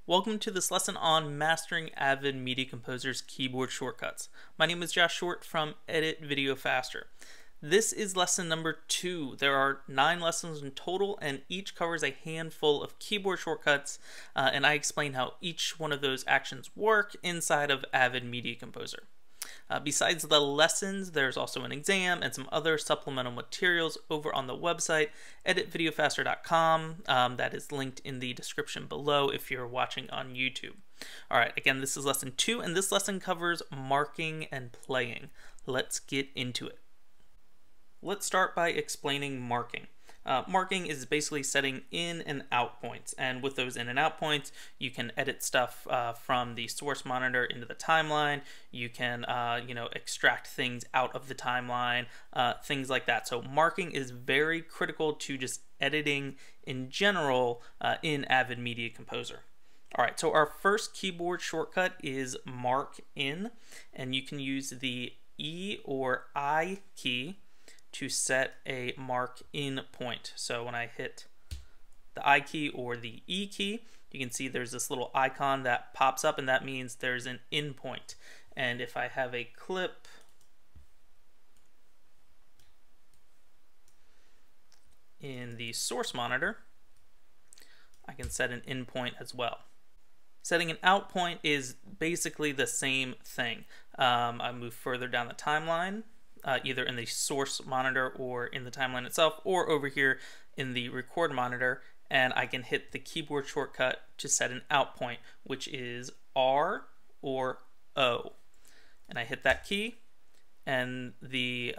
Welcome to this lesson on mastering Avid Media Composer's keyboard shortcuts. My name is Josh Short from Edit Video Faster. This is lesson number 2. There are 9 lessons in total, and each covers a handful of keyboard shortcuts, and I explain how each one of those actions work inside of Avid Media Composer. Besides the lessons, there's also an exam and some other supplemental materials over on the website, editvideofaster.com. That is linked in the description below if you're watching on YouTube. All right, again, this is lesson 2, and this lesson covers marking and playing. Let's get into it. Let's start by explaining marking. Marking is basically setting in and out points, and with those in and out points you can edit stuff from the source monitor into the timeline. You can extract things out of the timeline, things like that. So marking is very critical to just editing in general in Avid Media Composer. Alright, so our first keyboard shortcut is mark in, and you can use the E or I key to set a mark in point. So when I hit the I key or the E key, you can see there's this little icon that pops up, and that means there's an in point. And if I have a clip in the source monitor, I can set an in point as well. Setting an out point is basically the same thing. I move further down the timeline, either in the source monitor or in the timeline itself, or over here in the record monitor, and I can hit the keyboard shortcut to set an out point, which is R or O. And I hit that key, and the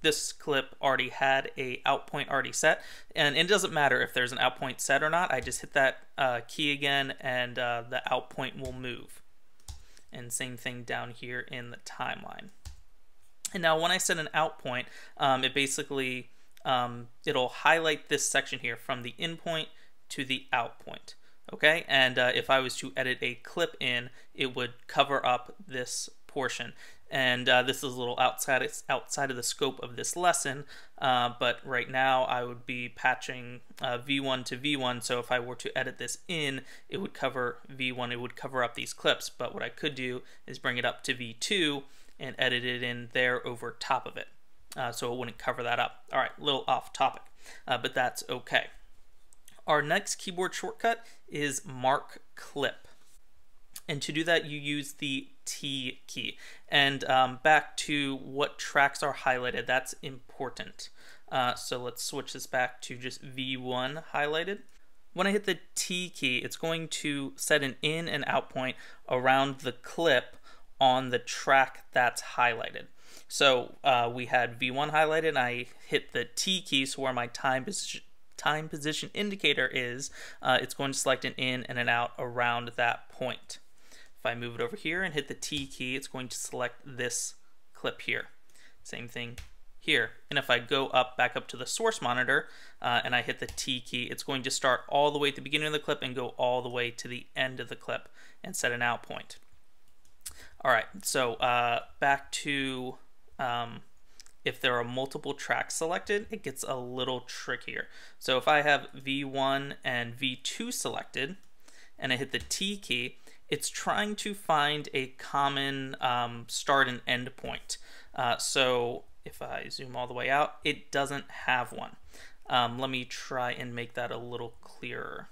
this clip already had a out point already set, and it doesn't matter if there's an out point set or not. I just hit that key again, and the out point will move. And same thing down here in the timeline. And now when I set an out point, it basically, it'll highlight this section here from the in point to the out point. Okay, and if I was to edit a clip in, it would cover up this portion. And this is a little outside of the scope of this lesson, but right now I would be patching V1 to V1, so if I were to edit this in, it would cover V1, it would cover up these clips. But what I could do is bring it up to V2 and edit it in there over top of it, so it wouldn't cover that up. All right, a little off topic, but that's okay. Our next keyboard shortcut is mark clip, and to do that you use the T key. And back to what tracks are highlighted, that's important. So let's switch this back to just V1 highlighted. When I hit the T key, it's going to set an in and out point around the clip on the track that's highlighted. So we had V1 highlighted, and I hit the T key, so where my time position indicator is, it's going to select an in and an out around that point. If I move it over here and hit the T key, it's going to select this clip here. Same thing here. And if I go back up to the source monitor, and I hit the T key, it's going to start all the way at the beginning of the clip and go all the way to the end of the clip and set an out point. All right, so back to if there are multiple tracks selected, it gets a little trickier. So if I have V1 and V2 selected, and I hit the T key, it's trying to find a common start and end point. So if I zoom all the way out, it doesn't have one. Let me try and make that a little clearer.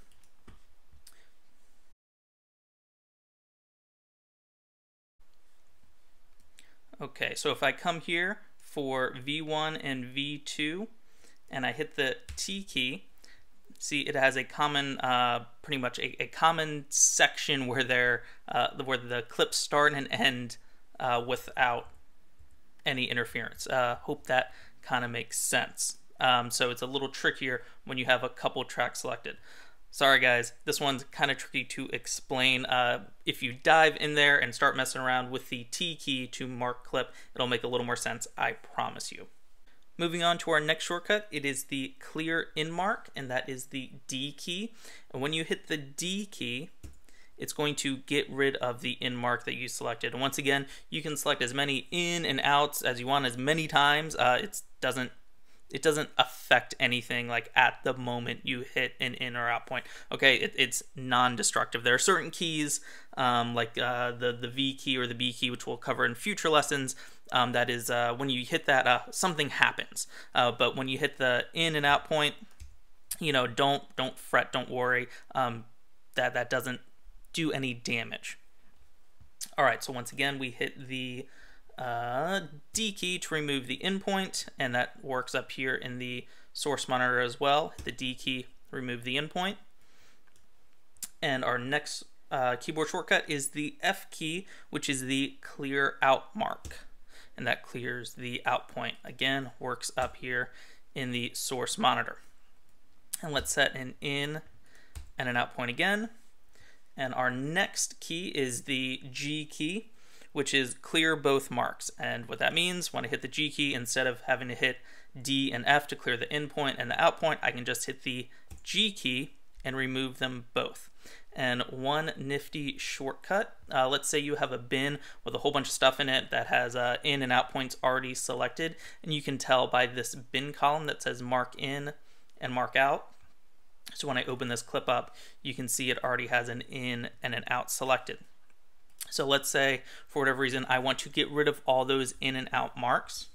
Okay, so if I come here for V1 and V2 and I hit the T key, see it has a common, pretty much a common section where where the clips start and end without any interference. Hope that kind of makes sense. So it's a little trickier when you have a couple tracks selected. Sorry guys, this one's kind of tricky to explain. If you dive in there and start messing around with the T key to mark clip, it'll make a little more sense, I promise you. Moving on to our next shortcut, it is the clear in mark, and that is the D key. And when you hit the D key, it's going to get rid of the in mark that you selected. And once again, you can select as many in and outs as you want, as many times. It doesn't it doesn't affect anything like at the moment you hit an in or out point. Okay, it's non-destructive. There are certain keys like the V key or the B key, which we'll cover in future lessons. That is when you hit that, something happens. But when you hit the in and out point, don't fret, don't worry. That doesn't do any damage. All right, so once again, we hit the D key to remove the in point, and that works up here in the source monitor as well. Hit the D key, remove the in point. And our next keyboard shortcut is the F key, which is the clear out mark. And that clears the out point. Again, works up here in the source monitor. And let's set an in and an out point again. And our next key is the G key, which is clear both marks. And what that means, when I hit the G key, instead of having to hit D and F to clear the in point and the out point, I can just hit the G key and remove them both. And one nifty shortcut, let's say you have a bin with a whole bunch of stuff in it that has in and out points already selected, and you can tell by this bin column that says mark in and mark out. So when I open this clip up, you can see it already has an in and an out selected. So let's say, for whatever reason, I want to get rid of all those in and out marks.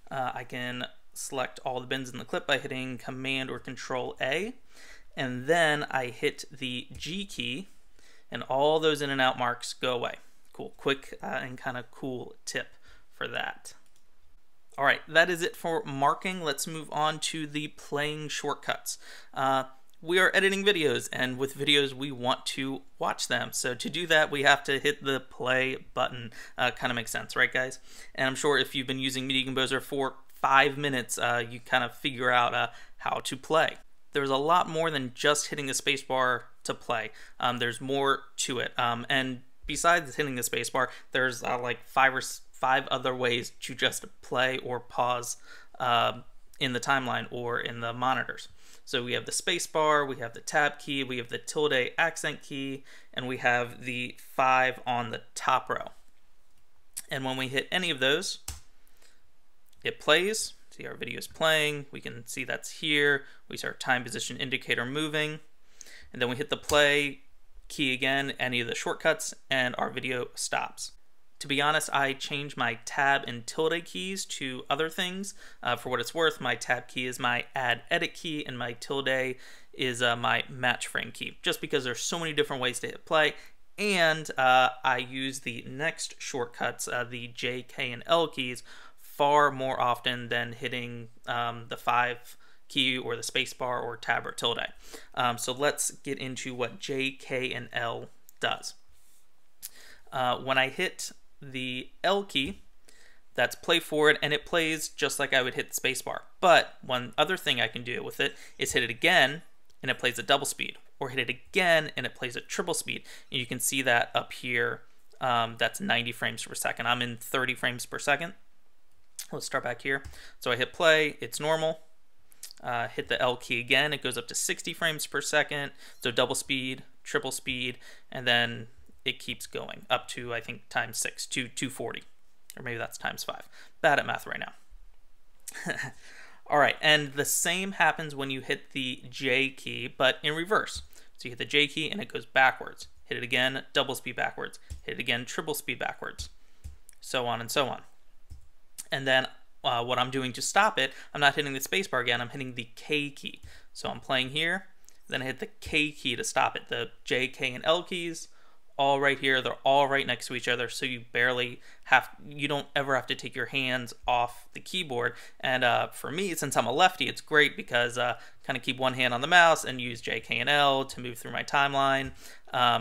I can select all the bins in the clip by hitting Command or Control A, and then I hit the G key, and all those in and out marks go away. Cool, quick and kind of cool tip for that. All right, that is it for marking. Let's move on to the playing shortcuts. We are editing videos, and with videos we want to watch them. So to do that, we have to hit the play button. Kind of makes sense, right guys? And I'm sure if you've been using Media Composer for 5 minutes, you kind of figure out how to play. There's a lot more than just hitting the spacebar to play. There's more to it. And besides hitting the spacebar, there's like five other ways to just play or pause in the timeline or in the monitors. So we have the spacebar, we have the tab key, we have the tilde accent key, and we have the 5 on the top row. And when we hit any of those, it plays. See, our video is playing. We can see that's here. We see our time position indicator moving. And then we hit the play key again, any of the shortcuts, and our video stops. To be honest, I changed my tab and tilde keys to other things. For what it's worth, my tab key is my add edit key, and my tilde is my match frame key, just because there's so many different ways to hit play. And I use the next shortcuts, the J, K, and L keys, far more often than hitting the 5 key or the spacebar or tab or tilde. So let's get into what J, K, and L does. When I hit the L key, that's play forward, and it plays just like I would hit the spacebar. But one other thing I can do with it is hit it again and it plays a double speed, or hit it again and it plays a triple speed. And you can see that up here. That's 90 frames per second. I'm in 30 frames per second. Let's start back here. So I hit play, it's normal. Hit the L key again, it goes up to 60 frames per second. So double speed, triple speed, and then it keeps going up to, I think, times 6 to 240, or maybe that's times 5. Bad at math right now. All right, and the same happens when you hit the J key, but in reverse. So you hit the J key and it goes backwards. Hit it again, double speed backwards. Hit it again, triple speed backwards. So on and so on. And then what I'm doing to stop it, I'm not hitting the spacebar again, I'm hitting the K key. So I'm playing here, then I hit the K key to stop it. The J, K, and L keys, all right here, they're all right next to each other, so you don't ever have to take your hands off the keyboard. And for me, since I'm a lefty, it's great because kind of keep one hand on the mouse and use J, K, and L to move through my timeline.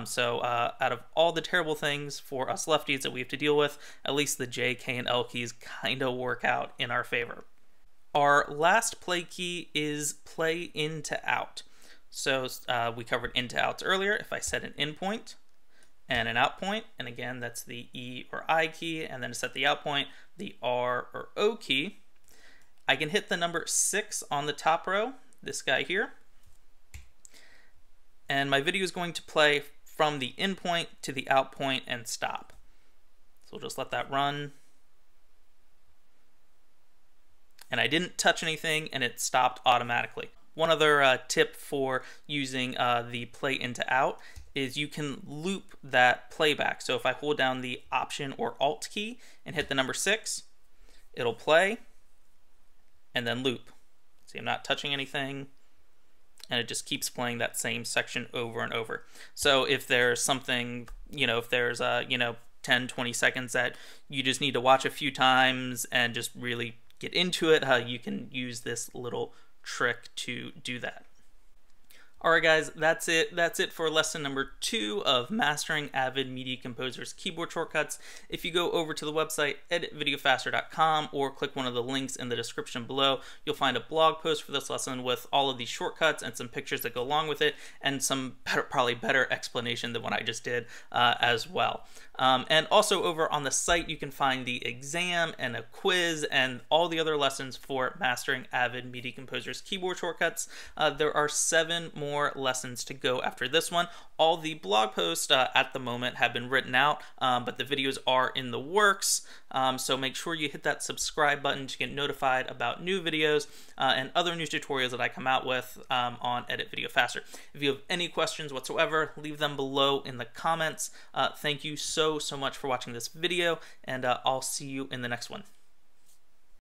So out of all the terrible things for us lefties that we have to deal with, at least the J, K, and L keys kind of work out in our favor. Our last play key is play in to out. So we covered in to outs earlier. If I set an in point and an out point, and again, that's the E or I key, and then to set the out point, the R or O key, I can hit the number 6 on the top row, this guy here, and my video is going to play from the in point to the out point and stop. So we'll just let that run. and I didn't touch anything and it stopped automatically. One other tip for using the play into out is you can loop that playback. So if I hold down the Option or Alt key and hit the number 6, it'll play and then loop. See, I'm not touching anything, and it just keeps playing that same section over and over. So if there's something, if there's 10, 20 seconds that you just need to watch a few times and just really get into it, you can use this little trick to do that. Alright guys, that's it. That's it for lesson number 2 of mastering Avid Media Composer's keyboard shortcuts. If you go over to the website editvideofaster.com or click one of the links in the description below, you'll find a blog post for this lesson with all of these shortcuts and some pictures that go along with it, and some probably better explanation than what I just did as well. And also over on the site you can find the exam and a quiz and all the other lessons for mastering Avid Media Composer's keyboard shortcuts. There are 7 more lessons to go after this one. All the blog posts at the moment have been written out, but the videos are in the works, so make sure you hit that subscribe button to get notified about new videos and other new tutorials that I come out with on Edit Video Faster. If you have any questions whatsoever, leave them below in the comments. Thank you so much for watching this video, and I'll see you in the next one.